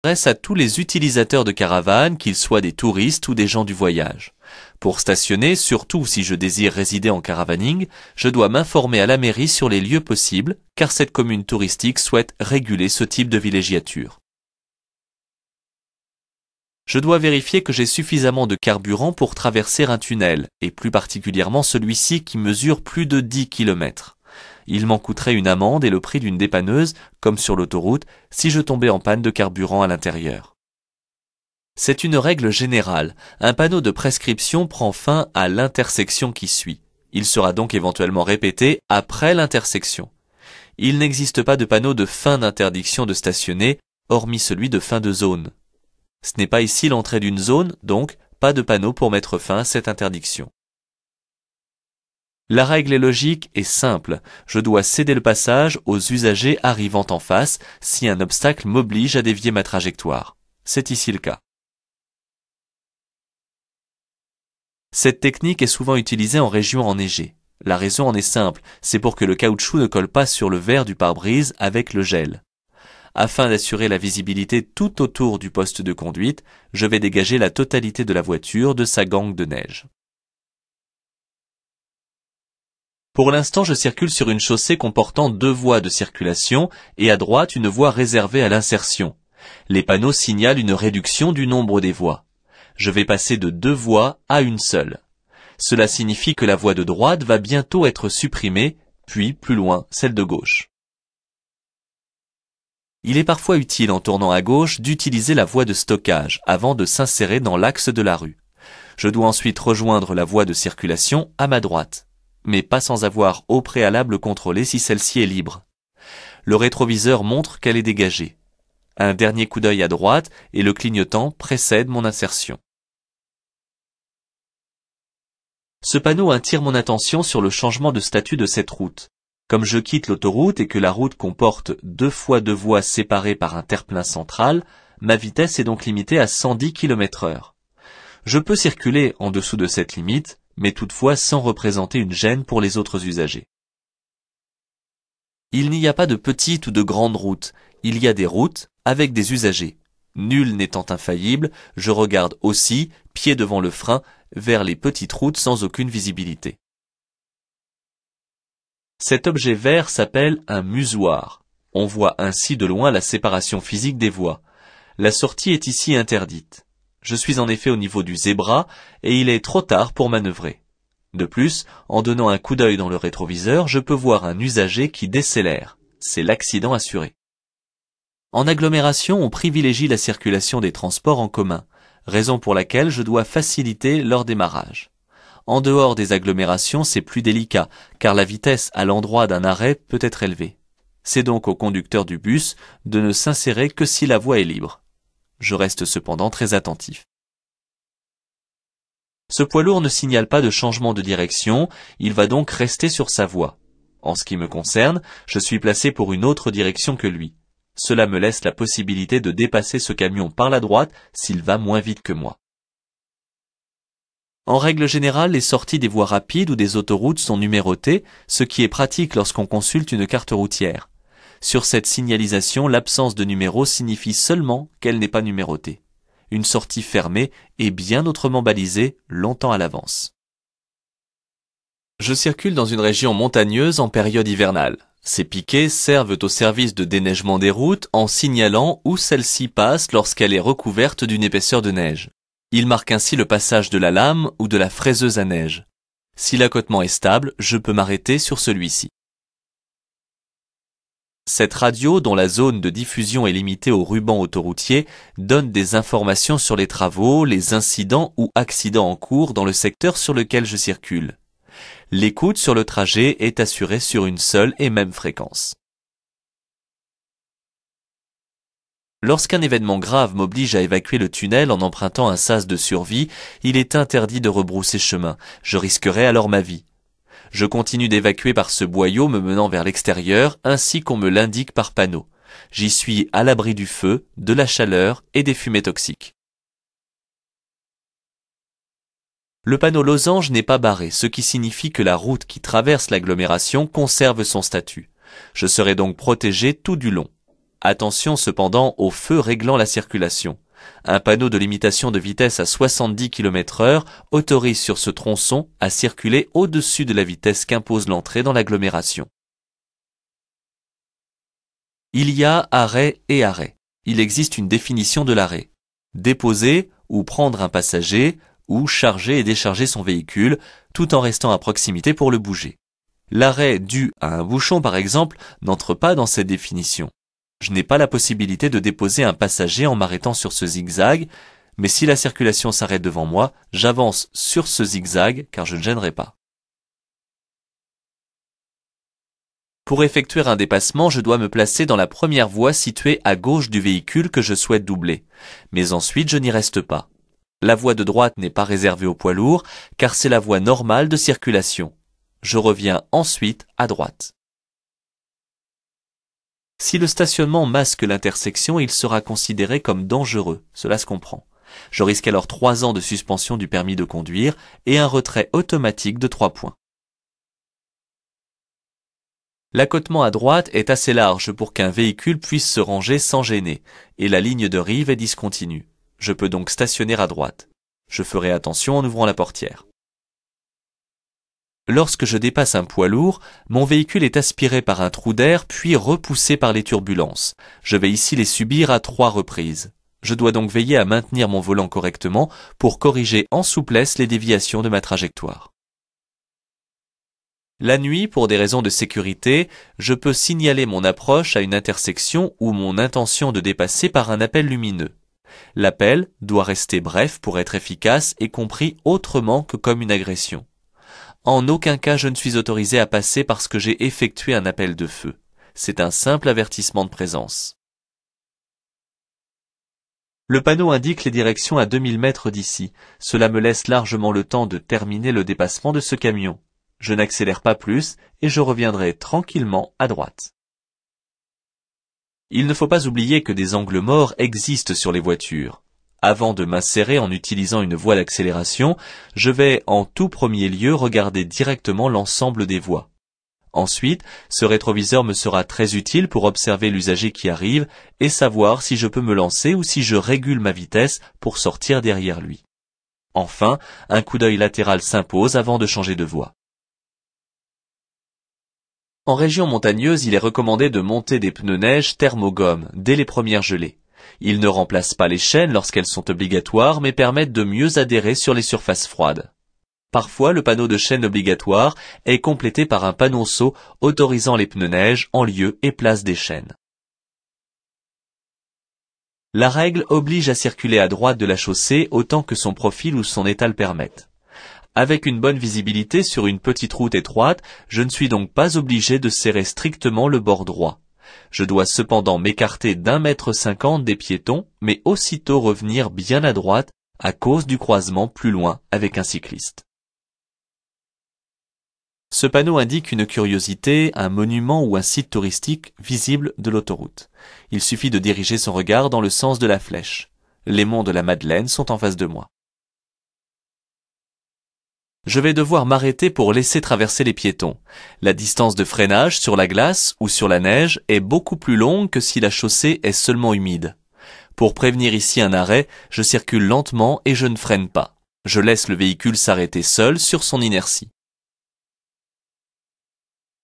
s'adresse à tous les utilisateurs de caravanes, qu'ils soient des touristes ou des gens du voyage. Pour stationner, surtout si je désire résider en caravaning, je dois m'informer à la mairie sur les lieux possibles, car cette commune touristique souhaite réguler ce type de villégiature. Je dois vérifier que j'ai suffisamment de carburant pour traverser un tunnel, et plus particulièrement celui-ci qui mesure plus de 10 km. Il m'en coûterait une amende et le prix d'une dépanneuse, comme sur l'autoroute, si je tombais en panne de carburant à l'intérieur. C'est une règle générale. Un panneau de prescription prend fin à l'intersection qui suit. Il sera donc éventuellement répété après l'intersection. Il n'existe pas de panneau de fin d'interdiction de stationner, hormis celui de fin de zone. Ce n'est pas ici l'entrée d'une zone, donc pas de panneau pour mettre fin à cette interdiction. La règle est logique et simple. Je dois céder le passage aux usagers arrivant en face si un obstacle m'oblige à dévier ma trajectoire. C'est ici le cas. Cette technique est souvent utilisée en région enneigée. La raison en est simple, c'est pour que le caoutchouc ne colle pas sur le verre du pare-brise avec le gel. Afin d'assurer la visibilité tout autour du poste de conduite, je vais dégager la totalité de la voiture de sa gangue de neige. Pour l'instant, je circule sur une chaussée comportant 2 voies de circulation et à droite une voie réservée à l'insertion. Les panneaux signalent une réduction du nombre des voies. Je vais passer de 2 voies à une seule. Cela signifie que la voie de droite va bientôt être supprimée, puis plus loin, celle de gauche. Il est parfois utile en tournant à gauche d'utiliser la voie de stockage avant de s'insérer dans l'axe de la rue. Je dois ensuite rejoindre la voie de circulation à ma droite, mais pas sans avoir au préalable contrôlé si celle-ci est libre. Le rétroviseur montre qu'elle est dégagée. Un dernier coup d'œil à droite et le clignotant précède mon insertion. Ce panneau attire mon attention sur le changement de statut de cette route. Comme je quitte l'autoroute et que la route comporte 2 fois 2 voies séparées par un terre-plein central, ma vitesse est donc limitée à 110 km/h. Je peux circuler en dessous de cette limite, mais toutefois sans représenter une gêne pour les autres usagers. Il n'y a pas de petite ou de grande route, il y a des routes avec des usagers. Nul n'étant infaillible, je regarde aussi, pied devant le frein, vers les petites routes sans aucune visibilité. Cet objet vert s'appelle un musoir. On voit ainsi de loin la séparation physique des voies. La sortie est ici interdite. Je suis en effet au niveau du zébra et il est trop tard pour manœuvrer. De plus, en donnant un coup d'œil dans le rétroviseur, je peux voir un usager qui décélère. C'est l'accident assuré. En agglomération, on privilégie la circulation des transports en commun, raison pour laquelle je dois faciliter leur démarrage. En dehors des agglomérations, c'est plus délicat, car la vitesse à l'endroit d'un arrêt peut être élevée. C'est donc au conducteur du bus de ne s'insérer que si la voie est libre. Je reste cependant très attentif. Ce poids lourd ne signale pas de changement de direction, il va donc rester sur sa voie. En ce qui me concerne, je suis placé pour une autre direction que lui. Cela me laisse la possibilité de dépasser ce camion par la droite s'il va moins vite que moi. En règle générale, les sorties des voies rapides ou des autoroutes sont numérotées, ce qui est pratique lorsqu'on consulte une carte routière. Sur cette signalisation, l'absence de numéro signifie seulement qu'elle n'est pas numérotée. Une sortie fermée est bien autrement balisée longtemps à l'avance. Je circule dans une région montagneuse en période hivernale. Ces piquets servent au service de déneigement des routes en signalant où celle-ci passe lorsqu'elle est recouverte d'une épaisseur de neige. Il marque ainsi le passage de la lame ou de la fraiseuse à neige. Si l'accotement est stable, je peux m'arrêter sur celui-ci. Cette radio, dont la zone de diffusion est limitée au ruban autoroutier, donne des informations sur les travaux, les incidents ou accidents en cours dans le secteur sur lequel je circule. L'écoute sur le trajet est assurée sur une seule et même fréquence. Lorsqu'un événement grave m'oblige à évacuer le tunnel en empruntant un sas de survie, il est interdit de rebrousser chemin. Je risquerais alors ma vie. Je continue d'évacuer par ce boyau me menant vers l'extérieur, ainsi qu'on me l'indique par panneau. J'y suis à l'abri du feu, de la chaleur et des fumées toxiques. Le panneau losange n'est pas barré, ce qui signifie que la route qui traverse l'agglomération conserve son statut. Je serai donc protégé tout du long. Attention cependant au feu réglant la circulation. Un panneau de limitation de vitesse à 70 km/h autorise sur ce tronçon à circuler au-dessus de la vitesse qu'impose l'entrée dans l'agglomération. Il y a arrêt et arrêt. Il existe une définition de l'arrêt. Déposer ou prendre un passager ou charger et décharger son véhicule tout en restant à proximité pour le bouger. L'arrêt dû à un bouchon par exemple n'entre pas dans cette définition. Je n'ai pas la possibilité de déposer un passager en m'arrêtant sur ce zigzag, mais si la circulation s'arrête devant moi, j'avance sur ce zigzag car je ne gênerai pas. Pour effectuer un dépassement, je dois me placer dans la première voie située à gauche du véhicule que je souhaite doubler. Mais ensuite, je n'y reste pas. La voie de droite n'est pas réservée aux poids lourds car c'est la voie normale de circulation. Je reviens ensuite à droite. Si le stationnement masque l'intersection, il sera considéré comme dangereux, cela se comprend. Je risque alors 3 ans de suspension du permis de conduire et un retrait automatique de 3 points. L'accotement à droite est assez large pour qu'un véhicule puisse se ranger sans gêner, et la ligne de rive est discontinue. Je peux donc stationner à droite. Je ferai attention en ouvrant la portière. Lorsque je dépasse un poids lourd, mon véhicule est aspiré par un trou d'air puis repoussé par les turbulences. Je vais ici les subir à 3 reprises. Je dois donc veiller à maintenir mon volant correctement pour corriger en souplesse les déviations de ma trajectoire. La nuit, pour des raisons de sécurité, je peux signaler mon approche à une intersection ou mon intention de dépasser par un appel lumineux. L'appel doit rester bref pour être efficace et compris autrement que comme une agression. En aucun cas je ne suis autorisé à passer parce que j'ai effectué un appel de feu. C'est un simple avertissement de présence. Le panneau indique les directions à 2000 mètres d'ici. Cela me laisse largement le temps de terminer le dépassement de ce camion. Je n'accélère pas plus et je reviendrai tranquillement à droite. Il ne faut pas oublier que des angles morts existent sur les voitures. Avant de m'insérer en utilisant une voie d'accélération, je vais en tout premier lieu regarder directement l'ensemble des voies. Ensuite, ce rétroviseur me sera très utile pour observer l'usager qui arrive et savoir si je peux me lancer ou si je régule ma vitesse pour sortir derrière lui. Enfin, un coup d'œil latéral s'impose avant de changer de voie. En région montagneuse, il est recommandé de monter des pneus neige thermogomme dès les premières gelées. Ils ne remplacent pas les chaînes lorsqu'elles sont obligatoires, mais permettent de mieux adhérer sur les surfaces froides. Parfois, le panneau de chaîne obligatoire est complété par un panonceau autorisant les pneus neige en lieu et place des chaînes. La règle oblige à circuler à droite de la chaussée autant que son profil ou son état le permettent. Avec une bonne visibilité sur une petite route étroite, je ne suis donc pas obligé de serrer strictement le bord droit. Je dois cependant m'écarter d'1,50 m des piétons, mais aussitôt revenir bien à droite à cause du croisement plus loin avec un cycliste. Ce panneau indique une curiosité, un monument ou un site touristique visible de l'autoroute. Il suffit de diriger son regard dans le sens de la flèche. Les monts de la Madeleine sont en face de moi. Je vais devoir m'arrêter pour laisser traverser les piétons. La distance de freinage sur la glace ou sur la neige est beaucoup plus longue que si la chaussée est seulement humide. Pour prévenir ici un arrêt, je circule lentement et je ne freine pas. Je laisse le véhicule s'arrêter seul sur son inertie.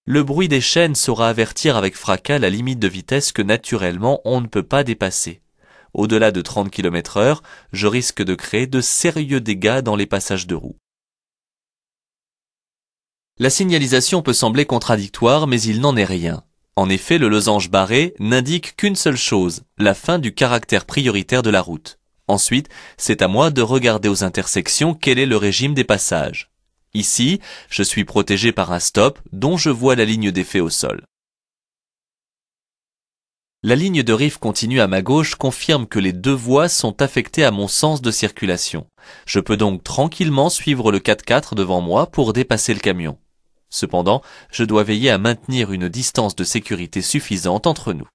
Le bruit des chaînes saura avertir avec fracas la limite de vitesse que naturellement on ne peut pas dépasser. Au-delà de 30 km/h, je risque de créer de sérieux dégâts dans les passages de roues. La signalisation peut sembler contradictoire, mais il n'en est rien. En effet, le losange barré n'indique qu'une seule chose, la fin du caractère prioritaire de la route. Ensuite, c'est à moi de regarder aux intersections quel est le régime des passages. Ici, je suis protégé par un stop dont je vois la ligne d'effet au sol. La ligne de rive continue à ma gauche confirme que les 2 voies sont affectées à mon sens de circulation. Je peux donc tranquillement suivre le 4x4 devant moi pour dépasser le camion. Cependant, je dois veiller à maintenir une distance de sécurité suffisante entre nous.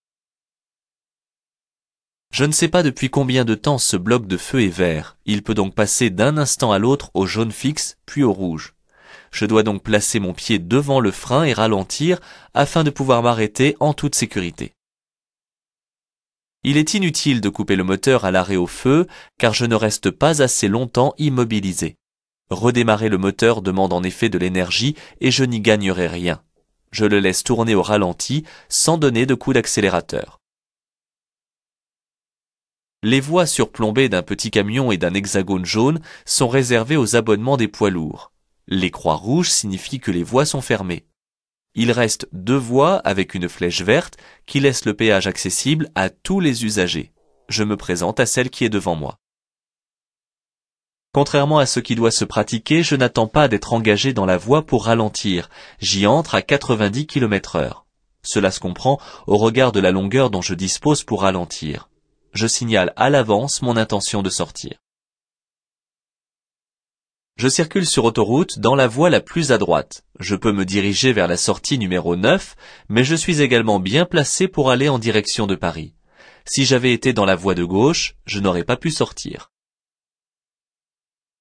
Je ne sais pas depuis combien de temps ce bloc de feu est vert. Il peut donc passer d'un instant à l'autre au jaune fixe, puis au rouge. Je dois donc placer mon pied devant le frein et ralentir afin de pouvoir m'arrêter en toute sécurité. Il est inutile de couper le moteur à l'arrêt au feu, car je ne reste pas assez longtemps immobilisé. Redémarrer le moteur demande en effet de l'énergie et je n'y gagnerai rien. Je le laisse tourner au ralenti sans donner de coup d'accélérateur. Les voies surplombées d'un petit camion et d'un hexagone jaune sont réservées aux abonnements des poids lourds. Les croix rouges signifient que les voies sont fermées. Il reste 2 voies avec une flèche verte qui laisse le péage accessible à tous les usagers. Je me présente à celle qui est devant moi. Contrairement à ce qui doit se pratiquer, je n'attends pas d'être engagé dans la voie pour ralentir. J'y entre à 90 km/h. Cela se comprend au regard de la longueur dont je dispose pour ralentir. Je signale à l'avance mon intention de sortir. Je circule sur autoroute dans la voie la plus à droite. Je peux me diriger vers la sortie numéro 9, mais je suis également bien placé pour aller en direction de Paris. Si j'avais été dans la voie de gauche, je n'aurais pas pu sortir.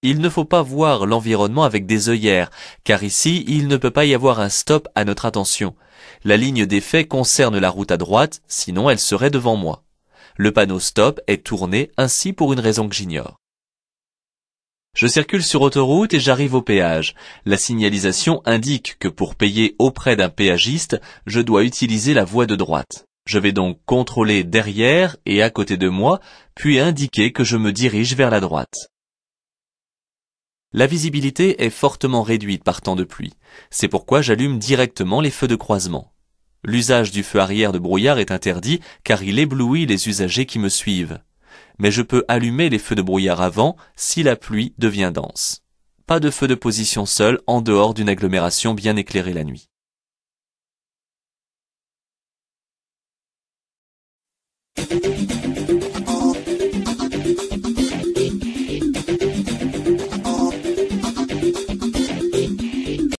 Il ne faut pas voir l'environnement avec des œillères, car ici, il ne peut pas y avoir un stop à notre attention. La ligne d'effet concerne la route à droite, sinon elle serait devant moi. Le panneau stop est tourné ainsi pour une raison que j'ignore. Je circule sur autoroute et j'arrive au péage. La signalisation indique que pour payer auprès d'un péagiste, je dois utiliser la voie de droite. Je vais donc contrôler derrière et à côté de moi, puis indiquer que je me dirige vers la droite. La visibilité est fortement réduite par temps de pluie. C'est pourquoi j'allume directement les feux de croisement. L'usage du feu arrière de brouillard est interdit car il éblouit les usagers qui me suivent. Mais je peux allumer les feux de brouillard avant si la pluie devient dense. Pas de feu de position seul en dehors d'une agglomération bien éclairée la nuit.